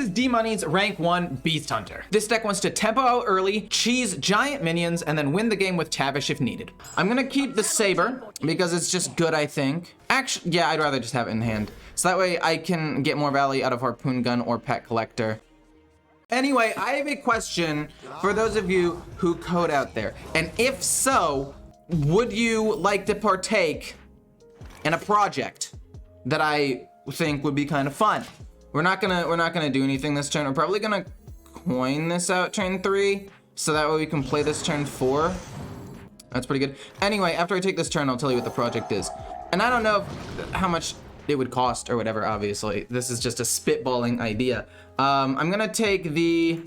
is Dmoney's rank 1 Beast Hunter. This deck wants to tempo out early, cheese giant minions, and then win the game with Tavish if needed. I'm gonna keep the Saber because it's just good, I think. Actually, yeah, I'd rather just have it in hand. So that way I can get more value out of Harpoon Gun or Pet Collector. Anyway, I have a question for those of you who code out there. And if so, would you like to partake in a project that I think would be kind of fun? We're not gonna do anything this turn. We're probably gonna coin this out turn 3, so that way we can play this turn 4. That's pretty good. Anyway, after I take this turn, I'll tell you what the project is. And I don't know how much it would cost or whatever, obviously. This is just a spitballing idea. I'm gonna take the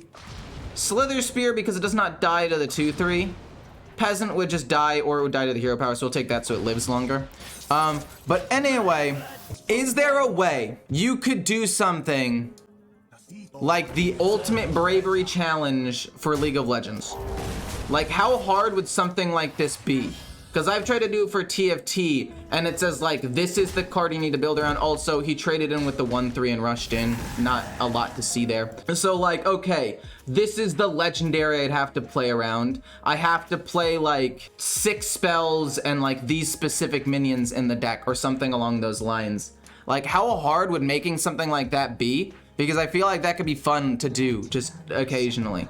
Slither Spear because it does not die to the 2/3. Peasant would just die, or it would die to the hero power, so we'll take that so it lives longer. But anyway, is there a way you could do something like the Ultimate Bravery Challenge for League of Legends? Like, how hard would something like this be? Because I've tried to do it for TFT, and it says, like, this is the card you need to build around. Also, he traded in with the 1/3 and rushed in. Not a lot to see there. So, like, okay, this is the legendary I'd have to play around. I have to play, like, 6 spells and, like, these specific minions in the deck or something along those lines. Like, how hard would making something like that be? Because I feel like that could be fun to do, just occasionally.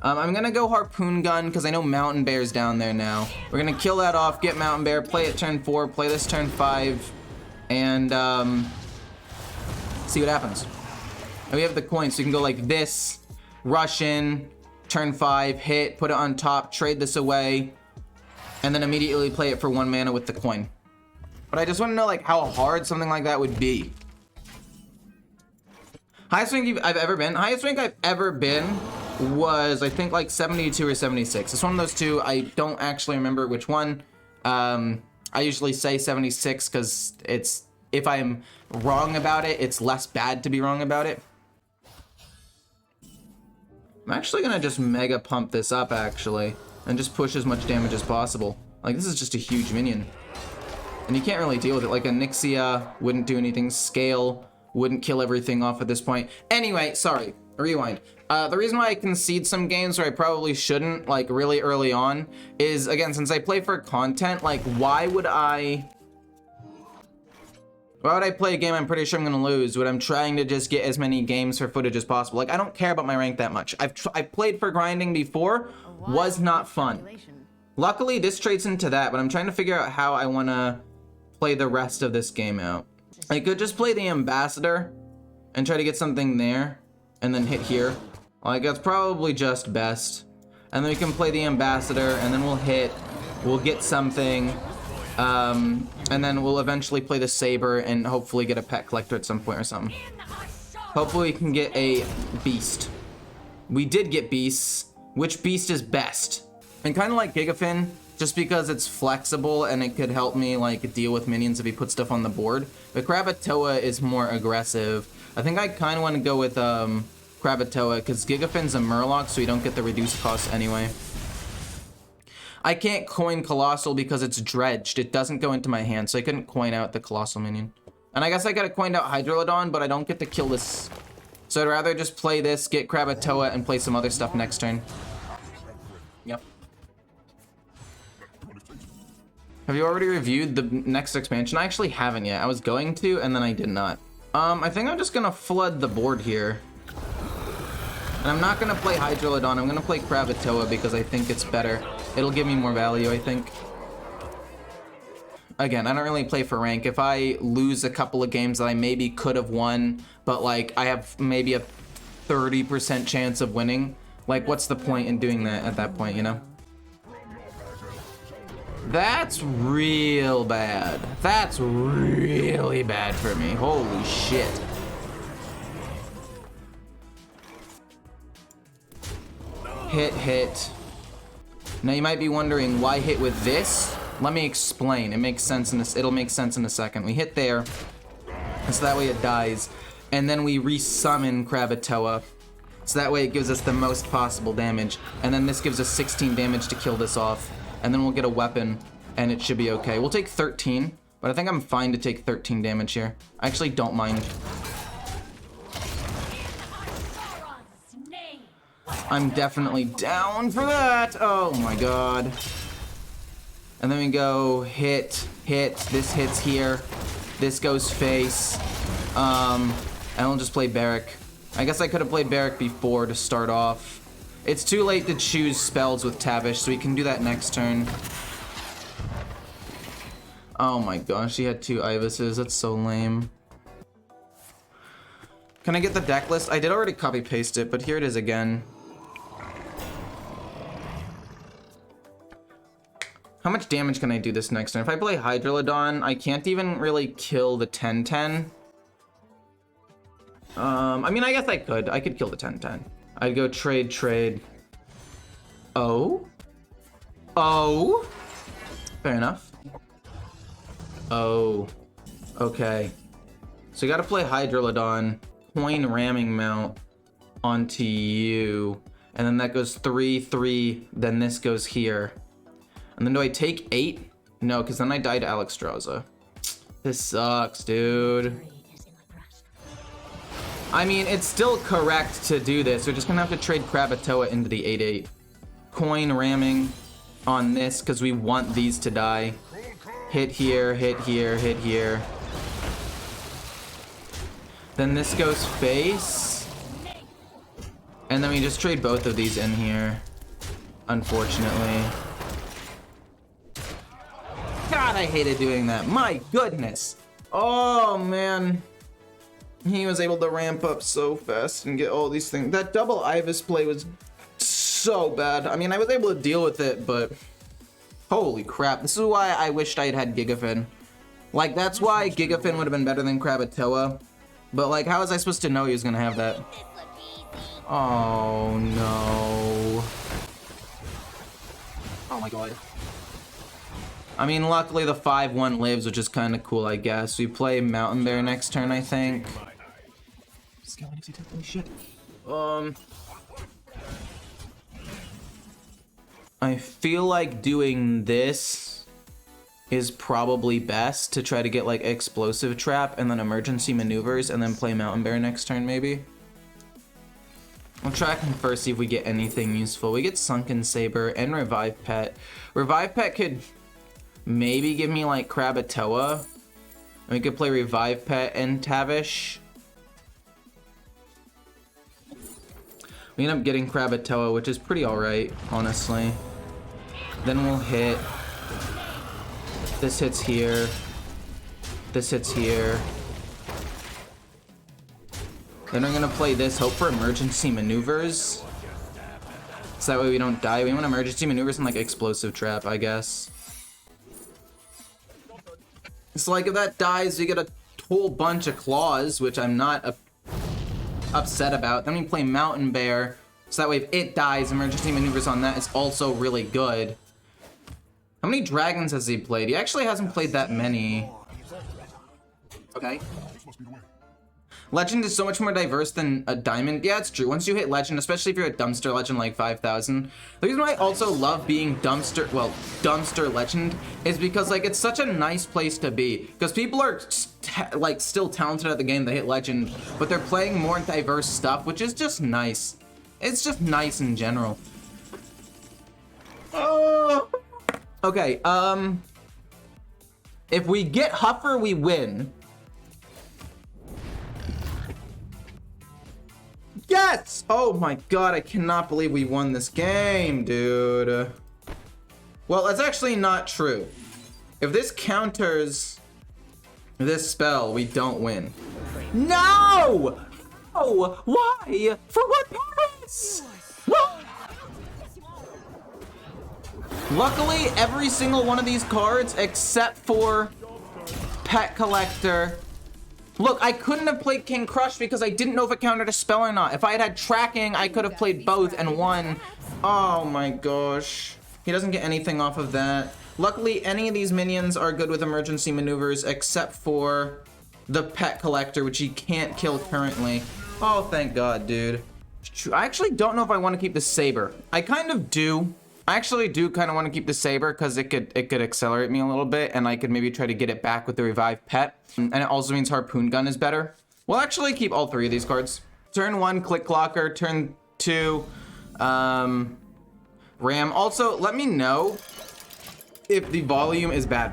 I'm gonna go Harpoon Gun because I know Mountain Bear's down there now. We're gonna kill that off, get Mountain Bear, play it turn 4, play this turn 5, and see what happens. And we have the coin, so you can go like this, rush in, turn 5, hit, put it on top, trade this away, and then immediately play it for 1 mana with the coin. But I just want to know like how hard something like that would be. Highest rank I've ever been. Highest rank I've ever been was I think like 72 or 76. It's one of those two. I don't actually remember which one. I usually say 76 because it's, if I'm wrong about it, it's less bad to be wrong about it. I'm actually gonna just mega pump this up actually and just push as much damage as possible. Like, this is just a huge minion and you can't really deal with it. Like a Nixia wouldn't do anything. Scale wouldn't kill everything off at this point. Anyway, sorry, rewind. The reason why I concede some games where I probably shouldn't, like really early on, is again, since I play for content, like why would I play a game I'm pretty sure I'm gonna lose when I'm trying to just get as many games for footage as possible? Like, I don't care about my rank that much. I've played for grinding before, was not fun. Luckily, this trades into that, but I'm trying to figure out how I wanna play the rest of this game out. I could just play the Ambassador and try to get something there and then hit here. Like, that's probably just best. And then we can play the Ambassador and then we'll hit, we'll get something, and then we'll eventually play the Saber and hopefully get a Pet Collector at some point or something. Hopefully we can get a Beast. We did get Beasts. Which Beast is best? And kind of like Gigafin, just because it's flexible and it could help me like deal with minions if he puts stuff on the board. But Krakatoa is more aggressive. I think I kind of want to go with Krakatoa because Gigafin's a Murloc, so you don't get the reduced cost anyway. I can't coin Colossal because it's dredged. It doesn't go into my hand, so I couldn't coin out the Colossal minion. And I guess I gotta coin out Hydrolodon, but I don't get to kill this. So I'd rather just play this, get Krakatoa, and play some other stuff next turn. Yep. Have you already reviewed the next expansion? I actually haven't yet. I was going to, and then I did not. I think I'm just gonna flood the board here. And I'm not gonna play Hydrolodon, I'm gonna play Krakatoa because I think it's better. It'll give me more value, I think. Again, I don't really play for rank. If I lose a couple of games that I maybe could have won, but like I have maybe a 30% chance of winning, like what's the point in doing that at that point, you know? That's real bad. That's really bad for me. Holy shit. Hit. Now you might be wondering why hit with this. Let me explain. It makes sense in this. It'll make sense in a second. We hit there, and so that way it dies, and then we resummon Krakatoa, so that way it gives us the most possible damage, and then this gives us 16 damage to kill this off, and then we'll get a weapon, and it should be okay. We'll take 13, but I think I'm fine to take 13 damage here. I actually don't mind. I'm definitely down for that. Oh my god. And then we go hit, hit. This hits here. This goes face. And we'll just play Barrack. I guess I could have played Barrack before to start off. It's too late to choose spells with Tavish, so we can do that next turn. Oh my gosh, he had 2 Ibises. That's so lame. Can I get the deck list? I did already copy paste it, but here it is again. How much damage can I do this next turn? If I play Hydrolodon, I can't even really kill the 10-10. I mean, I guess I could. I could kill the 10-10. I'd go trade, trade. Oh? Oh? Fair enough. Oh. Okay. So you gotta play Hydrolodon, coin ramming mount onto you, and then that goes 3-3, then this goes here. And then do I take 8? No, because then I die to Alexstrasza. This sucks, dude. I mean, it's still correct to do this. We're just gonna have to trade Krakatoa into the 8-8. Coin ramming on this, because we want these to die. Hit here, hit here, hit here. Then this goes face. And then we just trade both of these in here. Unfortunately. God, I hated doing that. My goodness. Oh, man. He was able to ramp up so fast and get all these things. That double Ibis play was so bad. I mean, I was able to deal with it, but holy crap. This is why I wished I had Gigafin. Like, that's why Gigafin would have been better than Krakatoa. But, like, how was I supposed to know he was going to have that? Oh, no. Oh, my God. I mean, luckily the 5-1 lives, which is kind of cool, I guess. We play Mountain Bear next turn, I think. I feel like doing this is probably best to try to get, like, Explosive Trap and then Emergency Maneuvers and then play Mountain Bear next turn, maybe. We'll track him first, see if we get anything useful. We get Sunken Saber and Revive Pet. Revive Pet could maybe give me, like, Krakatoa. We could play Revive Pet and Tavish. We end up getting Krakatoa, which is pretty alright, honestly. Then we'll hit. This hits here. This hits here. Then we're gonna play this, hope for Emergency Maneuvers. So that way we don't die. We want Emergency Maneuvers and, like, Explosive Trap, I guess. It's like if that dies, we get a whole bunch of claws, which I'm not upset about. Then we play Mountain Bear, so that way if it dies, Emergency Maneuvers on that is also really good. How many dragons has he played? He actually hasn't played that many. Okay. Legend is so much more diverse than a diamond. Yeah, it's true. Once you hit Legend, especially if you're a Dumpster Legend like 5,000. The reason why I also love being Dumpster Legend is because, like, it's such a nice place to be. Because people are, like, still talented at the game, they hit Legend, but they're playing more diverse stuff, which is just nice. It's just nice in general. Oh. Okay, if we get Huffer, we win. Yes! Oh my god, I cannot believe we won this game, dude. Well, that's actually not true. If this counters this spell, we don't win. No! Oh, why? For what purpose? What? Luckily, every single one of these cards, except for Pet Collector. Look, I couldn't have played King Crush because I didn't know if it countered a spell or not. If I had had tracking, I could have played both and won. Oh my gosh. He doesn't get anything off of that. Luckily, any of these minions are good with Emergency Maneuvers except for the Pet Collector, which he can't kill currently. Oh, thank God, dude. I actually don't know if I want to keep the Saber. I kind of do. I actually do kind of want to keep the Saber because it could accelerate me a little bit and I could maybe try to get it back with the Revive Pet. And it also means Harpoon Gun is better. We'll actually keep all 3 of these cards. Turn 1, Click Clocker. Turn 2, Ram. Also, let me know if the volume is bad.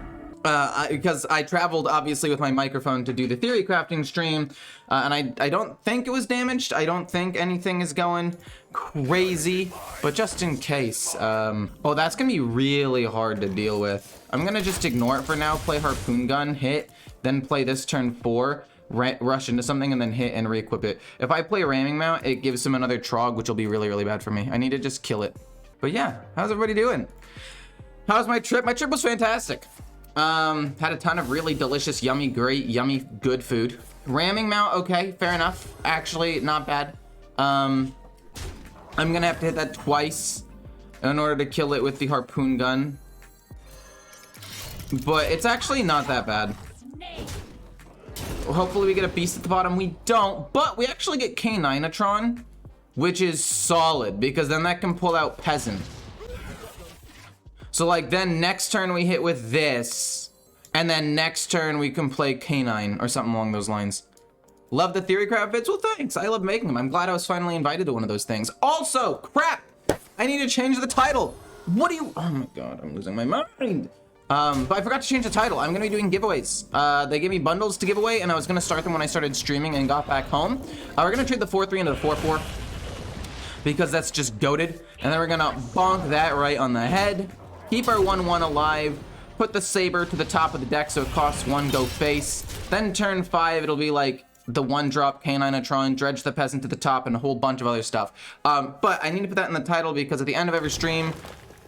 Because I traveled obviously with my microphone to do the theory crafting stream, and I don't think it was damaged. I don't think anything is going crazy, but just in case. Oh, that's gonna be really hard to deal with. I'm gonna just ignore it for now, play Harpoon Gun, hit, then play this turn 4, rush into something, and then hit and re-equip it. If I play Ramming Mount, it gives him another Trog, which will be really, really bad for me. I need to just kill it. But yeah, how's everybody doing? How's my trip? My trip was fantastic. Had a ton of really delicious, yummy, great, yummy, good food. Ramming Mount, okay, fair enough. Actually, not bad. I'm gonna have to hit that twice in order to kill it with the Harpoon Gun. But it's actually not that bad. Hopefully we get a beast at the bottom. We don't, but we actually get K9atron, which is solid, because then that can pull out Peasant. So like then next turn we hit with this, and then next turn we can play K9 or something along those lines. Love the theory craft vids? Well, thanks. I love making them. I'm glad I was finally invited to one of those things. Also, crap! I need to change the title. What do you? Oh my god, I'm losing my mind. But I forgot to change the title. I'm gonna be doing giveaways. They gave me bundles to give away, and I was gonna start them when I started streaming and got back home. We're gonna trade the 4-3 into the 4-4 because that's just goated, and then we're gonna bonk that right on the head. Keep our 1-1 alive, put the Saber to the top of the deck so it costs 1, go face. Then turn 5, it'll be like the 1-drop K9atron, dredge the Peasant to the top, and a whole bunch of other stuff. But I need to put that in the title because at the end of every stream,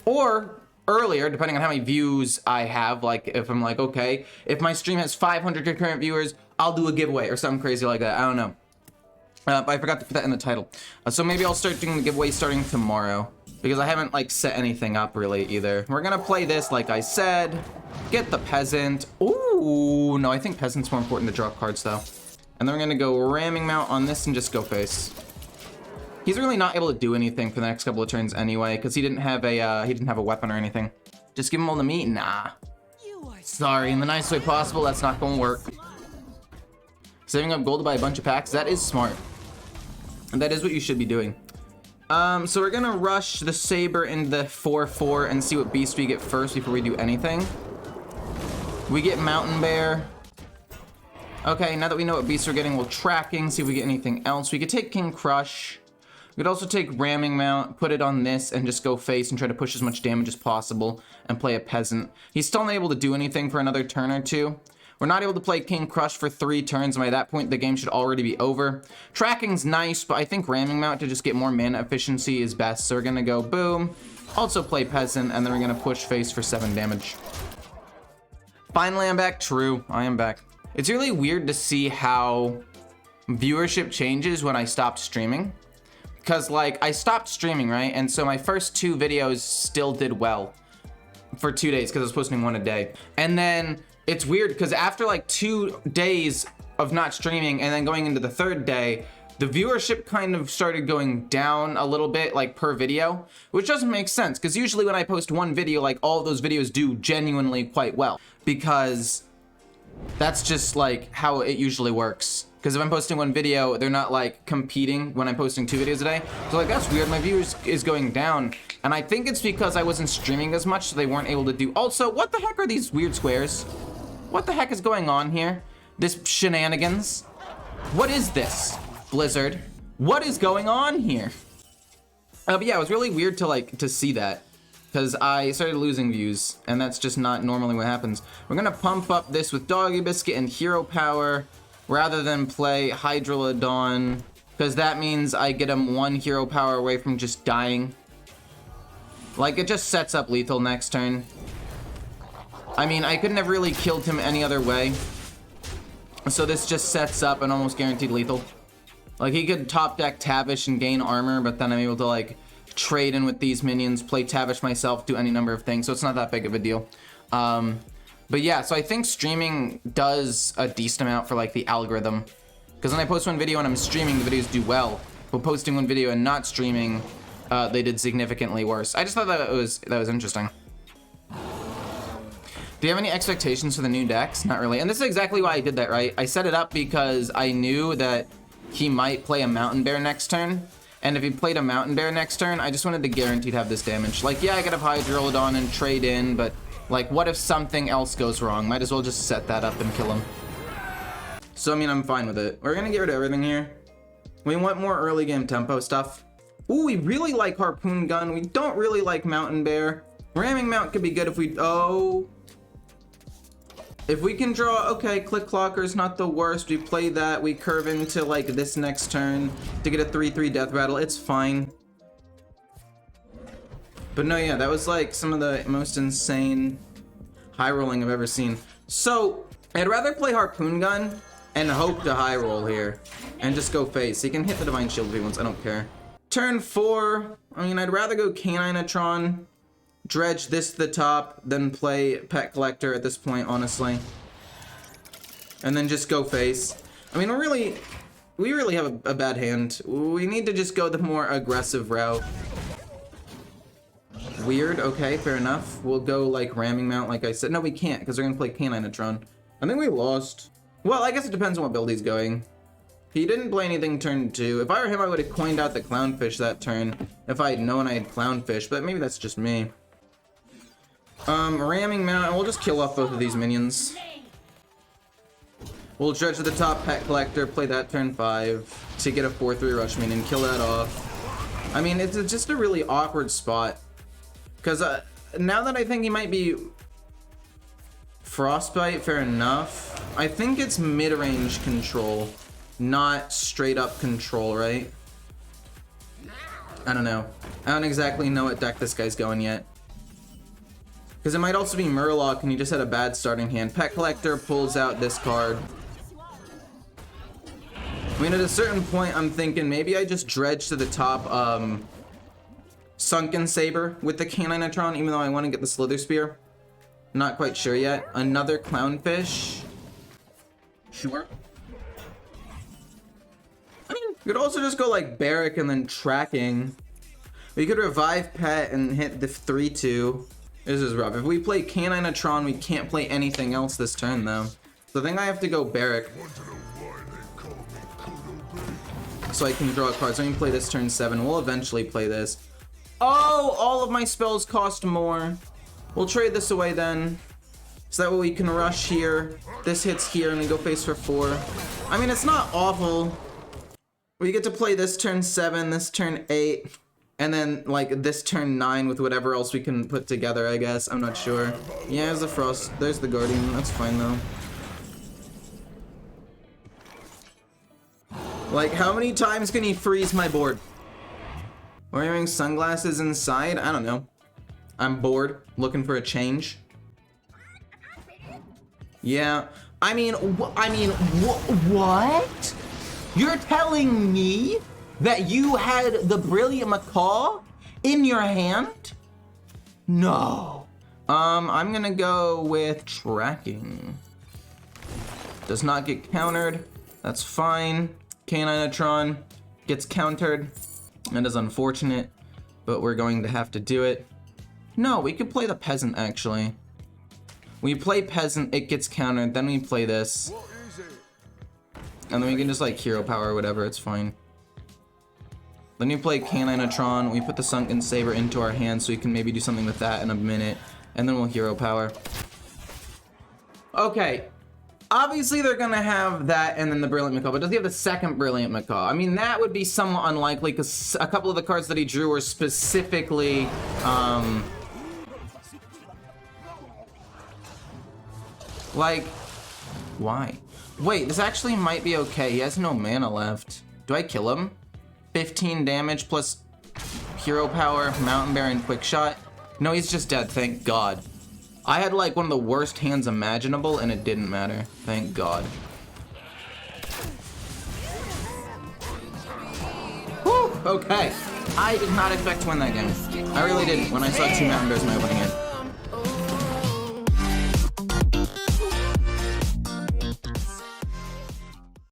or earlier, depending on how many views I have, like if I'm like, okay, if my stream has 500 concurrent viewers, I'll do a giveaway or something crazy like that, I don't know. But I forgot to put that in the title. So maybe I'll start doing the giveaway starting tomorrow, because I haven't like set anything up really either. We're gonna play this like I said, get the Peasant. Ooh, no, I think Peasant's more important to draw cards though. And then we're gonna go Ramming Mount on this and just go face. He's really not able to do anything for the next couple of turns anyway, because he didn't have a weapon or anything. Just give him all the meat? Nah. Sorry, in the nicest way possible, that's not gonna work. Saving up gold to buy a bunch of packs, that is smart. And that is what you should be doing. So we're gonna rush the Saber into the 4-4 and see what beast we get first before we do anything. We get Mountain Bear. Okay, now that we know what beasts we're getting, we'll tracking, see if we get anything else. We could take King Crush. We could also take Ramming Mount, put it on this, and just go face and try to push as much damage as possible and play a Peasant. He's still not able to do anything for another turn or two. We're not able to play King Crush for 3 turns, and by that point, the game should already be over. Tracking's nice, but I think Ramming Mount to just get more mana efficiency is best. So we're gonna go boom, also play Peasant, and then we're gonna push face for 7 damage. Finally, I'm back. True, I am back. It's really weird to see how viewership changes when I stopped streaming. Because, like, I stopped streaming, right? And so my first 2 videos still did well for 2 days because I was posting 1 a day. And then it's weird because after, like, 2 days of not streaming and then going into the 3rd day, the viewership kind of started going down a little bit, like, per video, which doesn't make sense because usually when I post 1 video, like, all of those videos do genuinely quite well because that's just, like, how it usually works. Because if I'm posting 1 video, they're not like competing when I'm posting 2 videos a day. So like, that's weird, my viewers is going down. And I think it's because I wasn't streaming as much, so they weren't able to do. Also, what the heck are these weird squares? What the heck is going on here? This shenanigans? What is this, Blizzard? What is going on here? But yeah, it was really weird to see that. Because I started losing views, and that's just not normally what happens. We're gonna pump up this with Doggy Biscuit and Hero Power, rather than play Hydrolodon, because that means I get him 1 hero power away from just dying. Like, it just sets up lethal next turn. I mean, I couldn't have really killed him any other way. So this just sets up an almost guaranteed lethal. Like, he could top deck Tavish and gain armor, but then I'm able to, like, trade in with these minions, play Tavish myself, do any number of things, so it's not that big of a deal. But yeah, so I think streaming does a decent amount for like the algorithm. Because when I post 1 video and I'm streaming, the videos do well. But posting 1 video and not streaming, they did significantly worse. I just thought that was interesting. Do you have any expectations for the new decks? Not really. And this is exactly why I did that, right? I set it up because I knew that he might play a Mountain Bear next turn. And if he played a Mountain Bear next turn, I just wanted to guaranteed have this damage. Like, yeah, I could have Hydrolodon and trade in, but like, what if something else goes wrong? Might as well just set that up and kill him. So, I mean, I'm fine with it. We're gonna get rid of everything here. We want more early game tempo stuff. Ooh, we really like Harpoon Gun. We don't really like Mountain Bear. Ramming Mount could be good if we, if we can draw, okay, Click Clocker's not the worst. We play that, we curve into like this next turn to get a 3/3 death rattle. It's fine. But no, yeah, that was like some of the most insane high rolling I've ever seen. So I'd rather play Harpoon Gun and hope to high roll here and just go face. He can hit the Divine Shield if he wants, I don't care. Turn 4, I mean, I'd rather go Caninatron, dredge this to the top, then play Pet Collector at this point, honestly. And then just go face. I mean, we really have a bad hand. We need to just go the more aggressive route. Weird, okay, fair enough. We'll go like Ramming Mount, like I said. No, we can't, because they're gonna play Caninatron. I think we lost. Well, I guess it depends on what build he's going. He didn't play anything turn 2. If I were him, I would have coined out the Clownfish that turn. If I had known I had Clownfish, but maybe that's just me. Ramming Mount, and we'll just kill off both of these minions. We'll dredge to the top, Pet Collector, play that turn 5 to get a 4/3 rush minion, kill that off. I mean, it's just a really awkward spot. Because now that I think he might be Frostbite, fair enough. I think it's mid-range control, not straight up control, right? I don't know. I don't exactly know what deck this guy's going yet. Because it might also be Murloc and he just had a bad starting hand. Pet Collector pulls out this card. I mean, at a certain point, I'm thinking maybe I just dredge to the top Sunken Saber with the Caninatron, even though I want to get the Slither Spear. Not quite sure yet. Another Clownfish. Sure. I mean, you could also just go like Barrack and then Tracking. We could revive Pet and hit the 3/2. This is rough. If we play Caninatron, we can't play anything else this turn, though. So I think I have to go Barrack. So I can draw a card. So I can play this turn 7. We'll eventually play this. Oh, all of my spells cost more. We'll trade this away then. So that way we can rush here. This hits here and we go face for 4. I mean, it's not awful. We get to play this turn 7, this turn 8. And then, like, this turn 9 with whatever else we can put together, I guess. I'm not sure. Yeah, there's the Frost. There's the Guardian. That's fine, though. Like, how many times can he freeze my board? Wearing sunglasses inside? I don't know. I'm bored. Looking for a change. Yeah. I mean, what? You're telling me that you had the Brilliant Macaw in your hand? No. I'm gonna go with Tracking. Does not get countered. That's fine. Caninatron gets countered. That is unfortunate, but we're going to have to do it. No, we could play the Peasant, actually. We play Peasant, it gets countered, then we play this. And then we can just like Hero Power or whatever, it's fine. Then you play Caninatron, we put the Sunken Saber into our hand so we can maybe do something with that in a minute. And then we'll Hero Power. Okay. Obviously they're gonna have that and then the Brilliant Macaw, but does he have the second Brilliant Macaw? I mean, that would be somewhat unlikely because a couple of the cards that he drew were specifically, like, why? Wait, this actually might be okay. He has no mana left. Do I kill him? 15 damage plus Hero Power, Mountain Bear, and Quick Shot? No, he's just dead, thank God. I had like one of the worst hands imaginable and it didn't matter. Thank God. Whew, okay. I did not expect to win that game. I really didn't when I saw 2 Mountain Bears in my opening hand.